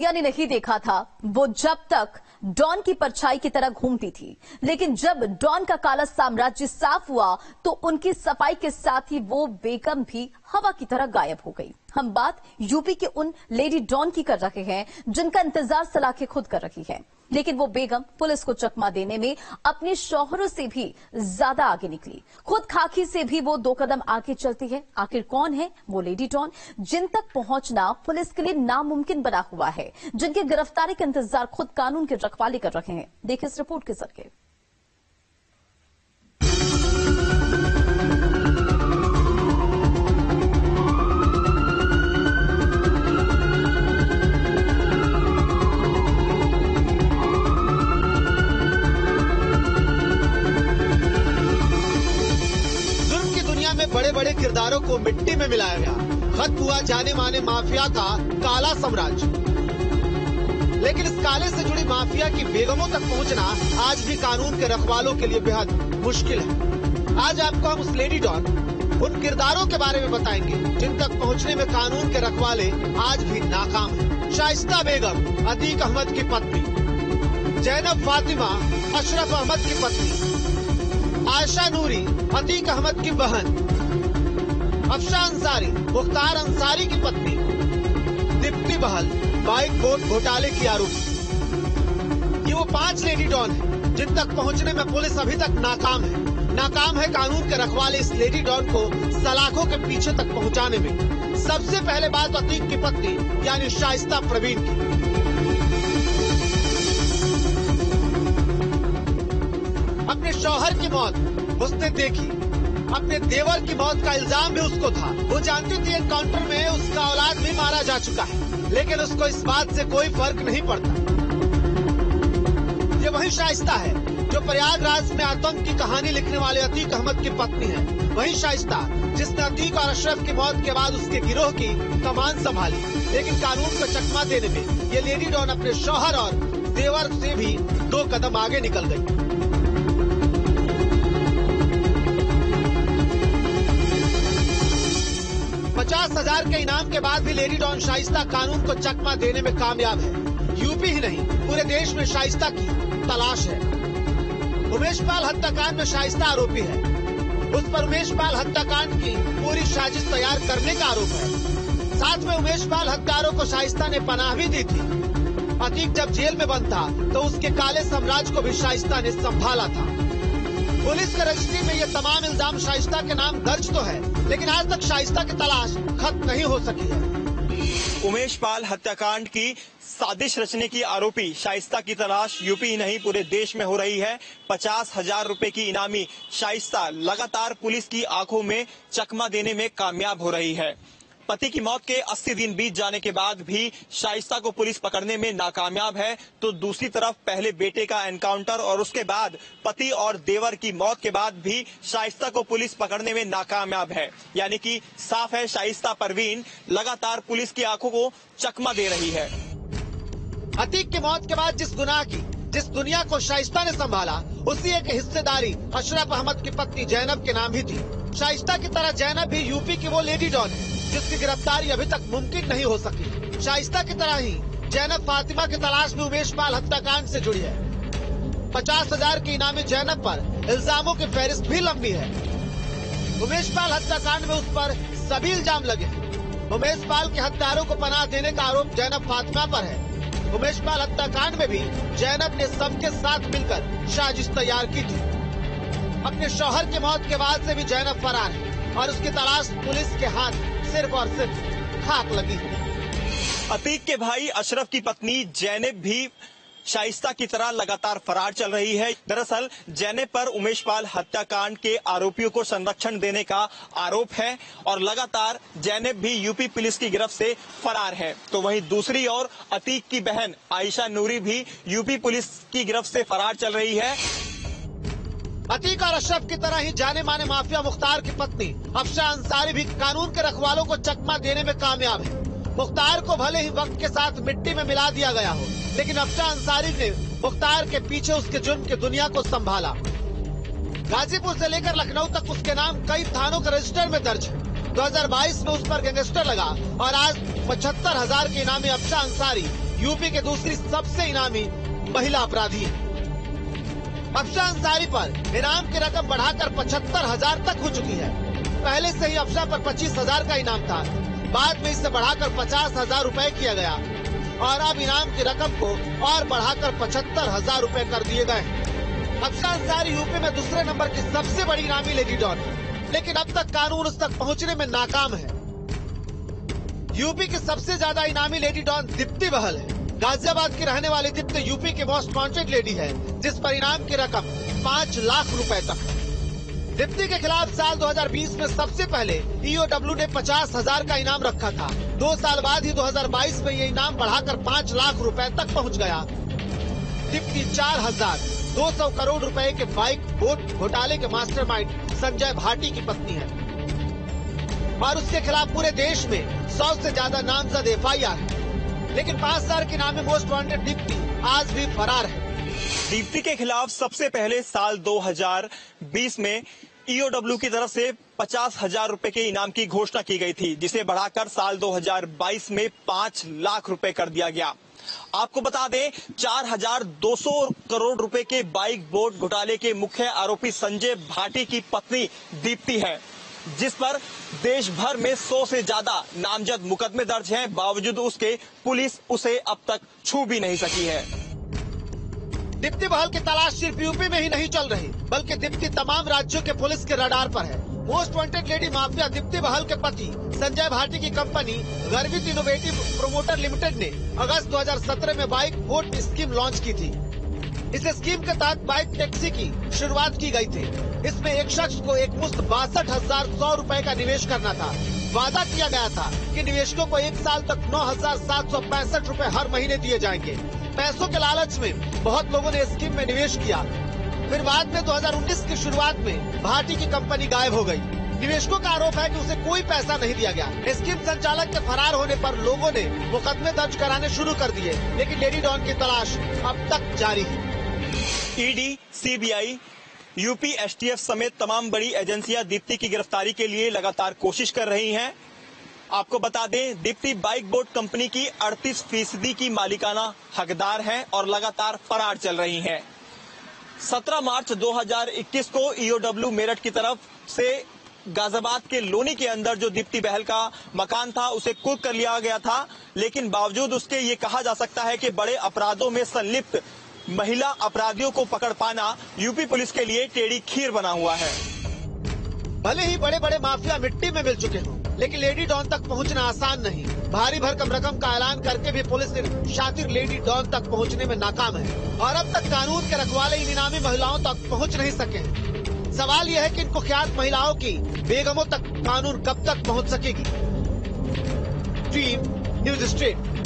यानी नहीं देखा था वो जब तक डॉन की परछाई की तरह घूमती थी, लेकिन जब डॉन का काला साम्राज्य साफ हुआ तो उनकी सफाई के साथ ही वो बेगम भी हवा की तरह गायब हो गई। हम बात यूपी के उन लेडी डॉन की कर रहे हैं जिनका इंतजार सलाखें खुद कर रही है, लेकिन वो बेगम पुलिस को चकमा देने में अपने शौहरों से भी ज्यादा आगे निकली। खुद खाकी से भी वो 2 कदम आगे चलती है। आखिर कौन है वो लेडी डॉन जिन तक पहुंचना पुलिस के लिए नामुमकिन बना हुआ है, जिनकी गिरफ्तारी का इंतजार खुद कानून की रखवाली कर रहे हैं? देखिए इस रिपोर्ट के जरिए। बड़े बड़े किरदारों को मिट्टी में मिलाया गया, खत्म हुआ जाने माने माफिया का काला साम्राज्य। लेकिन इस काले से जुड़ी माफिया की बेगमों तक पहुंचना आज भी कानून के रखवालों के लिए बेहद मुश्किल है। आज आपको हम उस लेडी डॉन, उन किरदारों के बारे में बताएंगे जिन तक पहुंचने में कानून के रखवाले आज भी नाकाम है। शाइस्ता बेगम अतीक अहमद की पत्नी, जैनब फातिमा अशरफ अहमद की पत्नी, आयशा नूरी अतीक अहमद की बहन, अफशा अंसारी मुख्तार अंसारी की पत्नी, दीप्ति बहल बाइक बोट घोटाले की आरोपी। ये वो 5 लेडी डॉन हैं जिन तक पहुंचने में पुलिस अभी तक नाकाम है। नाकाम है कानून के रखवाले इस लेडी डॉन को सलाखों के पीछे तक पहुंचाने में। सबसे पहले बात अतीक की पत्नी यानी शाइस्ता प्रवीण की। अपने शौहर की मौत उसने देखी, अपने देवर की मौत का इल्जाम भी उसको था। वो जानती थी एनकाउंटर में उसका औलाद भी मारा जा चुका है, लेकिन उसको इस बात से कोई फर्क नहीं पड़ता। ये वही शाइस्ता है जो प्रयागराज में आतंक की कहानी लिखने वाले अतीक अहमद की पत्नी है। वही शाइस्ता जिसने अतीक और अशरफ की मौत के बाद उसके गिरोह की कमान संभाली, लेकिन कानून को चकमा देने में ये लेडी डॉन अपने शौहर और देवर से भी 2 कदम आगे निकल गई। 50,000 के इनाम के बाद भी लेडी डॉन शाइस्ता कानून को चकमा देने में कामयाब है। यूपी ही नहीं पूरे देश में शाइस्ता की तलाश है। उमेश पाल हत्याकांड में शाइस्ता आरोपी है। उस पर उमेश पाल हत्याकांड की पूरी साजिश तैयार करने का आरोप है। साथ में उमेश पाल हत्यारों को शाइस्ता ने पनाह भी दी थी। अतीक जब जेल में बंद था तो उसके काले साम्राज्य को भी शाइस्ता ने संभाला था। पुलिस के रजिस्ट्री में ये तमाम इल्जाम शाइस्ता के नाम दर्ज तो है, लेकिन आज तक शाइस्ता की तलाश खत्म नहीं हो सकी है। उमेश पाल हत्याकांड की साजिश रचने की आरोपी शाइस्ता की तलाश यूपी ही नहीं पूरे देश में हो रही है। 50,000 रुपए की इनामी शाइस्ता लगातार पुलिस की आंखों में चकमा देने में कामयाब हो रही है। पति की मौत के 80 दिन बीत जाने के बाद भी शाइस्ता को पुलिस पकड़ने में नाकामयाब है, तो दूसरी तरफ पहले बेटे का एनकाउंटर और उसके बाद पति और देवर की मौत के बाद भी शाइस्ता को पुलिस पकड़ने में नाकामयाब है। यानी कि साफ है शाइस्ता परवीन लगातार पुलिस की आंखों को चकमा दे रही है। अतीक की मौत के बाद जिस गुनाह की जिस दुनिया को शाइस्ता ने संभाला, उसी एक हिस्सेदारी अशरफ अहमद की पत्नी जैनब के नाम ही थी। शाइस्ता की तरह जैनब भी यूपी की वो लेडी डॉन है जिसकी गिरफ्तारी अभी तक मुमकिन नहीं हो सकी। शाइस्ता की तरह ही जैनब फातिमा की तलाश में उमेश पाल हत्याकांड से जुड़ी है। 50,000 की इनामी जैनब पर इल्जामों की फहरिस्त भी लंबी है। उमेश पाल हत्याकांड में उस पर सभी इल्जाम लगे। उमेश पाल के हत्यारों को पनाह देने का आरोप जैनब फातिमा पर है। उमेश पाल हत्याकांड में भी जैनब ने सबके साथ मिलकर साजिश तैयार की थी। अपने शौहर की मौत के बाद से भी जैनब फरार है और उसकी तलाश पुलिस के हाथ सिर्फ और सिर्फ खाक लगी है। अतीक के भाई अशरफ की पत्नी जैनब भी शाइस्ता की तरह लगातार फरार चल रही है। दरअसल जैनब पर उमेश पाल हत्याकांड के आरोपियों को संरक्षण देने का आरोप है और लगातार जैनब भी यूपी पुलिस की गिरफ्त से फरार है। तो वहीं दूसरी ओर अतीक की बहन आयशा नूरी भी यूपी पुलिस की गिरफ्त से फरार चल रही है। अतीक और अशरफ की तरह ही जाने माने माफिया मुख्तार की पत्नी अफशा अंसारी भी कानून के रखवालों को चकमा देने में कामयाब है। मुख्तार को भले ही वक्त के साथ मिट्टी में मिला दिया गया हो, लेकिन अफशा अंसारी ने मुख्तार के पीछे उसके जुर्म की दुनिया को संभाला। गाजीपुर से लेकर लखनऊ तक उसके नाम कई थानों के रजिस्टर में दर्ज है। 2022 में उस पर गैंगस्टर लगा और आज 75,000 के इनामी अफशा अंसारी यूपी के दूसरी सबसे इनामी महिला अपराधी है। अफशा अंसारी पर इनाम की रकम बढ़ाकर 75,000 तक हो चुकी है। पहले से ही अफशा पर 25,000 का इनाम था, बाद में इसे बढ़ाकर 50,000 रुपए किया गया और अब इनाम की रकम को और बढ़ाकर 75,000 रुपए कर दिए गए। अफशा अंसारी यूपी में दूसरे नंबर की सबसे बड़ी इनामी लेडी डॉन है, लेकिन अब तक कानून उस तक पहुंचने में नाकाम है। यूपी की सबसे ज्यादा इनामी लेडी डॉन दीप्ति बहल है। गाजियाबाद की रहने वाली दीप्ति यूपी की मोस्ट वांटेड लेडी है, जिस पर इनाम की रकम 5 लाख रुपए तक है। दीप्ति के खिलाफ साल 2020 में सबसे पहले ईओडब्ल्यू ने 50,000 का इनाम रखा था। 2 साल बाद ही 2022 में ये इनाम बढ़ाकर 5 लाख रुपए तक पहुंच गया। दीप्ति 4,200 करोड़ रुपए के बाइक बोट घोटाले के मास्टरमाइंड संजय भाटी की पत्नी है और उसके खिलाफ पूरे देश में 100 से ज्यादा नामजद एफआईआर है, लेकिन 5 साल की इनामी मोस्ट वांटेड दीप्ति आज भी फरार है। दीप्ति के खिलाफ सबसे पहले साल 2020 में ईओडब्ल्यू की तरफ से 50,000 रुपए के इनाम की घोषणा की गई थी, जिसे बढ़ाकर साल 2022 में 5 लाख रुपए कर दिया गया। आपको बता दें, 4,200 करोड़ रुपए के बाइक बोट घोटाले के मुख्य आरोपी संजय भाटी की पत्नी दीप्ति है, जिस पर देश भर में 100 से ज्यादा नामजद मुकदमे दर्ज हैं। बावजूद उसके पुलिस उसे अब तक छू भी नहीं सकी है। दीप्ति बहल की तलाश सिर्फ यूपी में ही नहीं चल रही, बल्कि दीप्ति तमाम राज्यों के पुलिस के रडार पर है। Most wanted lady mafia Deepti Bahl के पति संजय भाटी की कंपनी गर्वित इनोवेटिव प्रोमोटर लिमिटेड ने अगस्त 2017 में बाइक बोट स्कीम लॉन्च की थी। इस स्कीम के तहत बाइक टैक्सी की शुरुआत की गई थी। इसमें एक शख्स को एक मुश्त 62,100 रुपए का निवेश करना था। वादा किया गया था कि निवेशकों को 1 साल तक 9,765 रुपए हर महीने दिए जाएंगे। पैसों के लालच में बहुत लोगों ने स्कीम में निवेश किया। फिर बाद में 2019 की शुरुआत में भाटी की कंपनी गायब हो गई। निवेशकों का आरोप है कि उसे कोई पैसा नहीं दिया गया। स्कीम संचालक के फरार होने पर लोगों ने मुकदमे दर्ज कराने शुरू कर दिए, लेकिन लेडी डॉन की तलाश अब तक जारी है। ईडी, सीबीआई, यूपी एसटीएफ समेत तमाम बड़ी एजेंसियां दीप्ति की गिरफ्तारी के लिए लगातार कोशिश कर रही हैं। आपको बता दें, दीप्ति बाइक बोट कंपनी की 38% की मालिकाना हकदार है और लगातार फरार चल रही हैं। 17 मार्च 2021 को ईओडब्ल्यू मेरठ की तरफ से गाजियाबाद के लोनी के अंदर जो दीप्ति बहल का मकान था उसे कुर्क कर लिया गया था, लेकिन बावजूद उसके ये कहा जा सकता है कि बड़े अपराधों में संलिप्त महिला अपराधियों को पकड़ पाना यूपी पुलिस के लिए टेढ़ी खीर बना हुआ है। भले ही बड़े बड़े माफिया मिट्टी में मिल चुके हों, लेकिन लेडी डॉन तक पहुंचना आसान नहीं। भारी भरकम रकम का ऐलान करके भी पुलिस शातिर लेडी डॉन तक पहुंचने में नाकाम है और अब तक कानून के रखवाले इन इनामी महिलाओं तक पहुंच नहीं सके। सवाल यह है कि इन कुख्यात महिलाओं की बेगमों तक कानून कब तक पहुंच सकेगी। Team news street.